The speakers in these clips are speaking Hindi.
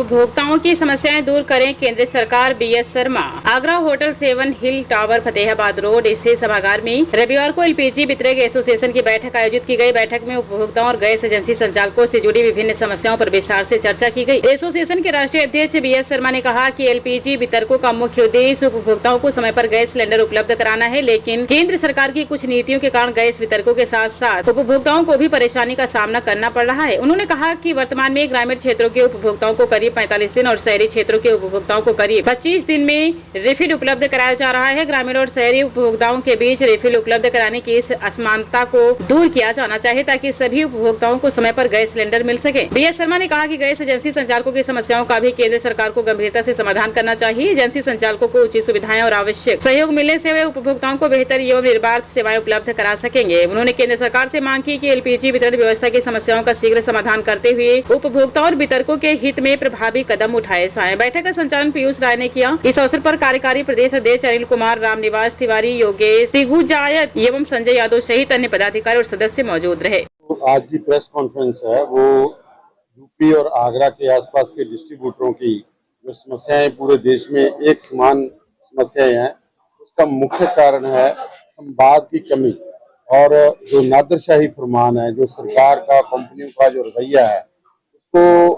उपभोक्ताओं की समस्याएं दूर करें केंद्र सरकार। बीएस शर्मा। आगरा होटल 7 हिल टावर फतेहाबाद रोड स्थित सभागार में रविवार को एलपीजी वितरक एसोसिएशन की बैठक आयोजित की गई। बैठक में उपभोक्ताओं और गैस एजेंसी संचालकों से जुड़ी विभिन्न समस्याओं पर विस्तार से चर्चा की गई। एसोसिएशन के राष्ट्रीय अध्यक्ष बीएस शर्मा ने कहा कि एलपीजी वितरकों का मुख्य उद्देश्य उपभोक्ताओं को समय पर गैस सिलेंडर उपलब्ध कराना है, लेकिन केंद्र सरकार की कुछ नीतियों के कारण गैस वितरकों के साथ साथ उपभोक्ताओं को भी परेशानी का सामना करना पड़ रहा है। उन्होंने कहा कि वर्तमान में ग्रामीण क्षेत्रों के उपभोक्ताओं को करीब 45 दिन और शहरी क्षेत्रों के उपभोक्ताओं को करीब 25 दिन में रिफिल उपलब्ध कराया जा रहा है। ग्रामीण और शहरी उपभोक्ताओं के बीच रिफिल उपलब्ध कराने की इस असमानता को दूर किया जाना चाहिए ताकि सभी उपभोक्ताओं को समय पर गैस सिलेंडर मिल सके। बीएस शर्मा ने कहा कि गैस एजेंसी संचालकों की समस्याओं का भी केंद्र सरकार को गंभीरता से समाधान करना चाहिए। एजेंसी संचालकों को उचित सुविधाएं और आवश्यक सहयोग मिलने से वे उपभोक्ताओं को बेहतर एवं निर्बाध सेवाएं उपलब्ध करा सकेंगे। उन्होंने केंद्र सरकार से मांग की कि एलपीजी वितरण व्यवस्था की समस्याओं का शीघ्र समाधान करते हुए उपभोक्ताओं और वितरकों के हित में प्रभावी कदम उठाए जाएं। बैठक का संचालन पीयूष राय ने किया। इस अवसर पर कार्यकारी प्रदेश अध्यक्ष अनिल कुमार, रामनिवास तिवारी, योगेश दिग्विजय एवं संजय यादव सहित अन्य पदाधिकारी और सदस्य मौजूद रहे। आज की प्रेस कॉन्फ्रेंस है वो यूपी और आगरा के आसपास के डिस्ट्रीब्यूटरों की जो समस्याएं पूरे देश में एक समान समस्याएं हैं, उसका मुख्य कारण है संवाद की कमी और जो नादरशाही फरमान है, जो सरकार का, कंपनियों का जो रवैया है, उसको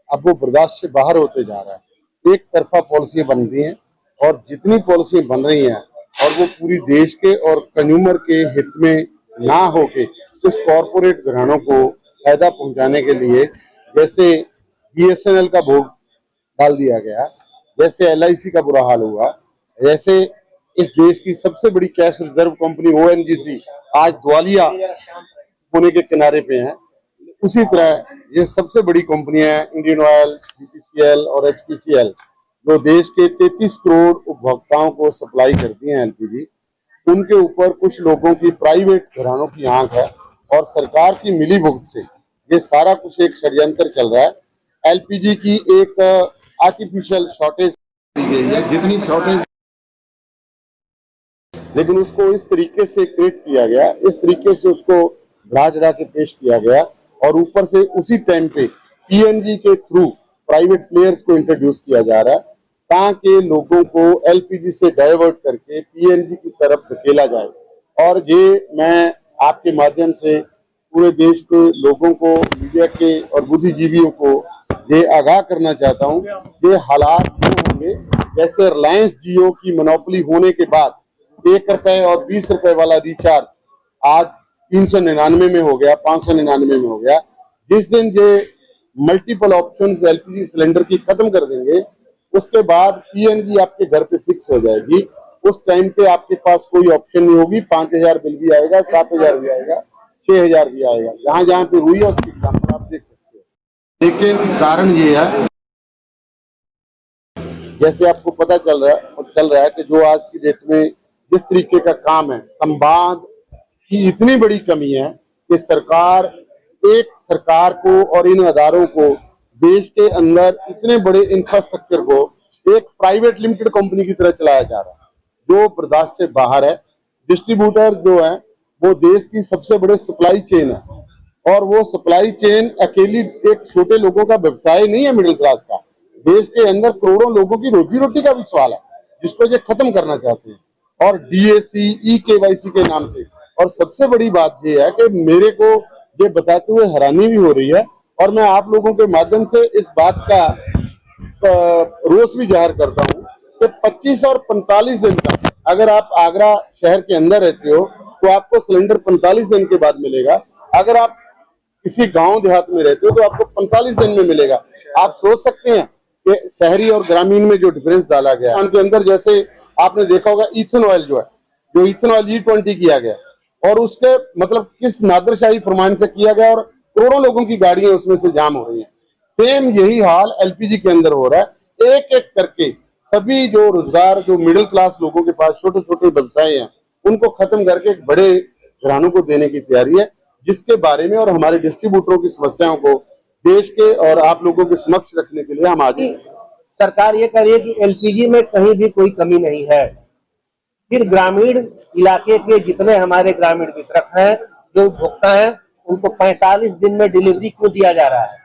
अब वो बर्दाश्त से बाहर होते जा रहा है। एक तरफा पॉलिसी बन रही हैं और जितनी पॉलिसी बन रही हैं और वो पूरी देश के और कंज्यूमर के हित में ना होके कुछ कॉरपोरेट घरानों को फायदा पहुंचाने के लिए, जैसे बीएसएनएल का भोग डाल दिया गया, जैसे एलआईसी का बुरा हाल हुआ, जैसे इस देश की सबसे बड़ी कैश रिजर्व कंपनी ओएनजीसी आज दिवालिया होने के किनारे पे है, उसी तरह ये सबसे बड़ी कंपनियां इंडियन ऑयल, बीपीसीएल और एचपीसीएल जो देश के 33 करोड़ उपभोक्ताओं को सप्लाई करती हैं एलपीजी, उनके ऊपर कुछ लोगों की प्राइवेट घरानों की आंख है और सरकार की मिलीभगत से ये सारा कुछ एक षड्यंत्र चल रहा है। एलपीजी की एक आर्टिफिशियल शॉर्टेज दी गई है, जितनी शॉर्टेज, लेकिन उसको इस तरीके से क्रिएट किया गया, इस तरीके से उसको बढ़ा चढ़ा के पेश किया गया और ऊपर से उसी टाइम पे पीएनजी के थ्रू प्राइवेट प्लेयर्स को इंट्रोड्यूस किया जा रहा है ताकि लोगों को एलपीजी से डाइवर्ट करके पीएनजी की तरफ धकेला जाए। और ये मैं आपके माध्यम से पूरे देश के लोगों को, मीडिया के और बुद्धिजीवियों को ये आगाह करना चाहता हूँ, ये हालात जो होंगे जैसे रिलायंस जियो की मोनोपोली होने के बाद 1 रुपए और 20 रुपए वाला रिचार्ज आज 399 में हो गया, 599 में हो गया। जिस दिन ये मल्टीपल ऑप्शंस एलपीजी सिलेंडर की खत्म कर देंगे, उसके बाद पीएनजी आपके घर पे फिक्स हो जाएगी। उस टाइम पे आपके पास कोई ऑप्शन नहीं होगी, 5000 बिल भी आएगा, 7000 भी आएगा, 6000 भी आएगा। जहां जहां पे हुई है उसकी एग्जाम्पल आप देख सकते हो। लेकिन कारण ये है, जैसे आपको पता चल रहा है कि जो आज की डेट में जिस तरीके का काम है, संवाद की इतनी बड़ी कमी है कि सरकार को और इन अदारों को देश के अंदर इतने बड़े इंफ्रास्ट्रक्चर को एक प्राइवेट लिमिटेड कंपनी की तरह चलाया जा रहा है, जो बर्दाश्त से बाहर है। डिस्ट्रीब्यूटर जो है वो देश की सबसे बड़े सप्लाई चेन है और वो सप्लाई चेन अकेली एक छोटे लोगों का व्यवसाय नहीं है, मिडिल क्लास का। देश के अंदर करोड़ों लोगों की रोजी रोटी का भी सवाल है, जिसको ये खत्म करना चाहते हैं और डीएसी, ई-केवाईसी के नाम से। और सबसे बड़ी बात ये है कि मेरे को ये बताते हुए हैरानी भी हो रही है और मैं आप लोगों के माध्यम से इस बात का रोष भी जाहिर करता हूँ कि 25 और 45 दिन का, अगर आप आगरा शहर के अंदर रहते हो तो आपको सिलेंडर 45 दिन के बाद मिलेगा। अगर आप किसी गांव देहात में रहते हो तो आपको 45 दिन में मिलेगा। आप सोच सकते हैं कि शहरी और ग्रामीण में जो डिफरेंस डाला गया उनके अंदर, जैसे आपने देखा होगा ईथन ऑयल जो ईथन ऑयल E20 किया गया और उसके मतलब किस नादरशाही फरमान से किया गया और करोड़ों लोगों की गाड़ियां उसमें से जाम हो रही हैं। सेम यही हाल एलपीजी के अंदर हो रहा है। एक एक करके सभी जो रोजगार, जो मिडिल क्लास लोगों के पास छोटे छोटे व्यवसाय हैं, उनको खत्म करके एक बड़े घरानों को देने की तैयारी है, जिसके बारे में और हमारे डिस्ट्रीब्यूटरों की समस्याओं को देश के और आप लोगों के समक्ष रखने के लिए हम आज सरकार ये कह रही है कि एलपीजी में कहीं भी कोई कमी नहीं है। फिर ग्रामीण इलाके के जितने हमारे ग्रामीण वितरक हैं, जो उपभोक्ता हैं, उनको 45 दिन में डिलीवरी क्यों दिया जा रहा है?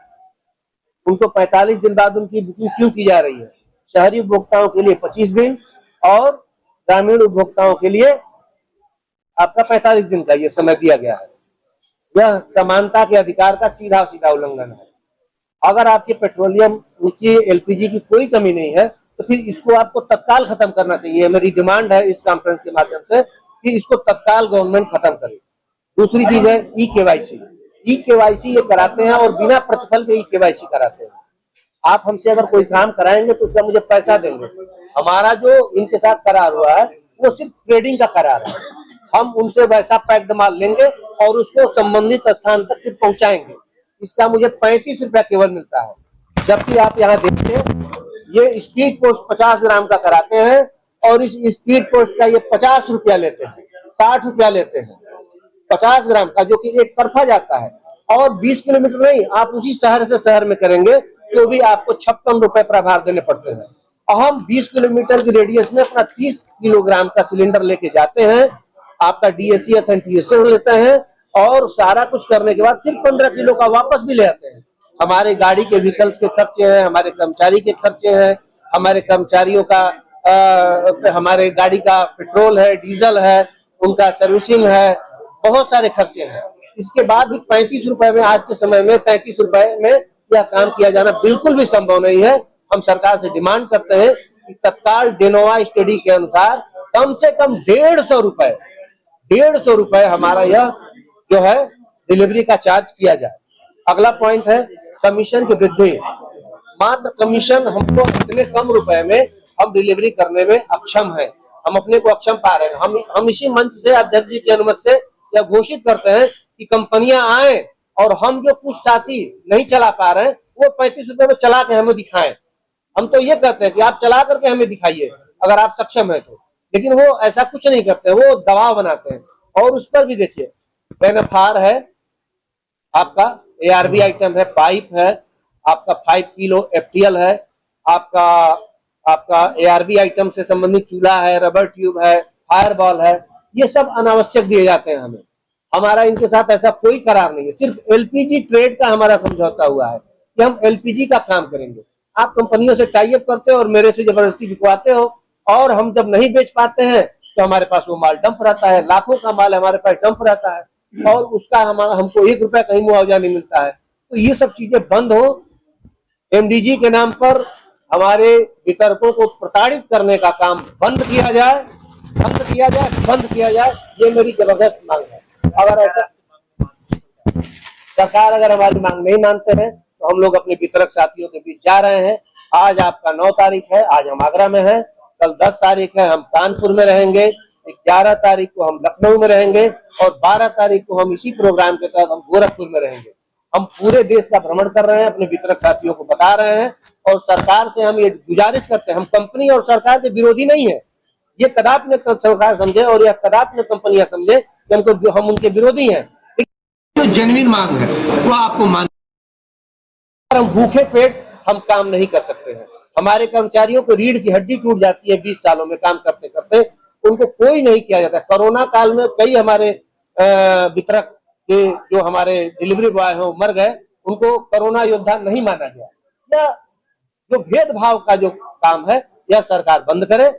उनको 45 दिन बाद उनकी बुकिंग क्यों की जा रही है? शहरी उपभोक्ताओं के लिए 25 दिन और ग्रामीण उपभोक्ताओं के लिए आपका 45 दिन का ये समय दिया गया है। यह समानता के अधिकार का सीधा सीधा उल्लंघन है। अगर आपके पेट्रोलियम की एलपीजी की कोई कमी नहीं है तो फिर इसको आपको तत्काल खत्म करना चाहिए। मेरी डिमांड है इस कॉन्फ्रेंस के माध्यम से कि इसको तत्काल गवर्नमेंट खत्म करे। दूसरी चीज है ई केवाईसी ये कराते हैं और बिना प्रतिफल के ई केवाईसी कराते हैं। आप हमसे अगर कोई काम कराएंगे तो उसका मुझे पैसा देंगे। हमारा जो इनके साथ करार हुआ है वो सिर्फ ट्रेडिंग का करार है। हम उनसे वैसा पैक्ड माल लेंगे और उसको संबंधित स्थान तक सिर्फ पहुंचाएंगे। इसका मुझे 35 रुपया केवल मिलता है। जबकि आप यहाँ देखते हैं ये स्पीड पोस्ट 50 ग्राम का कराते हैं और इस स्पीड पोस्ट का ये 50 रुपया लेते हैं, 60 रुपया लेते हैं 50 ग्राम का, जो कि एक तरफा जाता है। और 20 किलोमीटर नहीं, आप उसी शहर से शहर में करेंगे तो भी आपको 56 रुपए प्रभार देने पड़ते हैं। और हम 20 किलोमीटर की रेडियस में अपना 30 किलोग्राम का सिलेंडर लेके जाते हैं, आपका डीएससी ऑथेंटिकेशन लेते हैं और सारा कुछ करने के बाद फिर 15 किलो का वापस भी ले आते हैं। हमारे गाड़ी के व्हीकल्स के खर्चे हैं, हमारे कर्मचारी के खर्चे हैं, हमारे कर्मचारियों का हमारे गाड़ी का पेट्रोल है, डीजल है, उनका सर्विसिंग है, बहुत सारे खर्चे हैं। इसके बाद भी 35 रुपए में, आज के समय में 35 रुपए में यह काम किया जाना बिल्कुल भी संभव नहीं है। हम सरकार से डिमांड करते हैं कि तत्काल डेनोवा स्टडी के अनुसार कम से कम 150 रुपए हमारा यह जो है डिलीवरी का चार्ज किया जाए। अगला पॉइंट है कमीशन की वृद्धि। मात्र कमीशन हमको इतने कम रुपए में हम डिलीवरी करने में अक्षम है, हम अपने को अक्षम पा रहे हैं। हम इसी मंच से अध्यक्ष जी की अनुमति से यह घोषित करते हैं कि कंपनियां आए और हम जो कुछ साथी नहीं चला पा रहे हैं वो 35 रुपए में चला के हमें दिखाएं। हम तो ये कहते हैं कि आप चला करके हमें दिखाइए अगर आप सक्षम है तो, लेकिन वो ऐसा कुछ नहीं करते, वो दबाव बनाते हैं। और उस पर भी देखिए बेनफार है, आपका एआरबी आइटम है, पाइप है, आपका 5 किलो एफटीएल है, आपका एआरबी आइटम से संबंधित चूल्हा है, रबर ट्यूब है, फायरबॉल है, ये सब अनावश्यक दिए जाते हैं हमें। हमारा इनके साथ ऐसा कोई करार नहीं है, सिर्फ एलपीजी ट्रेड का हमारा समझौता हुआ है कि हम एलपीजी का काम करेंगे। आप कंपनियों से टाई अप करते हो और मेरे से जबरदस्ती बिकवाते हो, और हम जब नहीं बेच पाते हैं तो हमारे पास वो माल डंप रहता है, लाखों का माल हमारे पास डंप रहता है और उसका हमको 1 रुपया कहीं मुआवजा नहीं मिलता है। तो ये सब चीजें बंद हो। एमडीजी के नाम पर हमारे वितरकों को प्रताड़ित करने का काम बंद किया जाए, ये मेरी जबरदस्त मांग है। अगर ऐसा सरकार अगर हमारी मांग नहीं मानते हैं तो हम लोग अपने वितरक साथियों के बीच जा रहे हैं। आज आपका 9 तारीख है, आज हम आगरा में हैं, कल 10 तारीख है हम कानपुर में रहेंगे, 11 तारीख को हम लखनऊ में रहेंगे और 12 तारीख को हम इसी प्रोग्राम के तहत हम गोरखपुर में रहेंगे। हम पूरे देश का भ्रमण कर रहे हैं, अपने वितरक साथियों को बता रहे हैं और सरकार से हम ये गुजारिश करते हैं। हम कंपनी और सरकार के विरोधी नहीं है, ये कदापि न सरकार समझे और यह कदापि न कंपनियां समझे कि हम उनके विरोधी हैं। जो जेन्युइन मांग है वो आपको मान, हम भूखे पेट हम काम नहीं कर सकते हैं। हमारे कर्मचारियों को रीढ़ की हड्डी टूट जाती है 20 सालों में काम करते करते, उनको कोई नहीं किया जाता। कोरोना काल में कई हमारे वितरक के जो हमारे डिलीवरी बॉय हैं मर गए, उनको कोरोना योद्धा नहीं माना गया। यह जो भेदभाव का जो काम है यह सरकार बंद करे।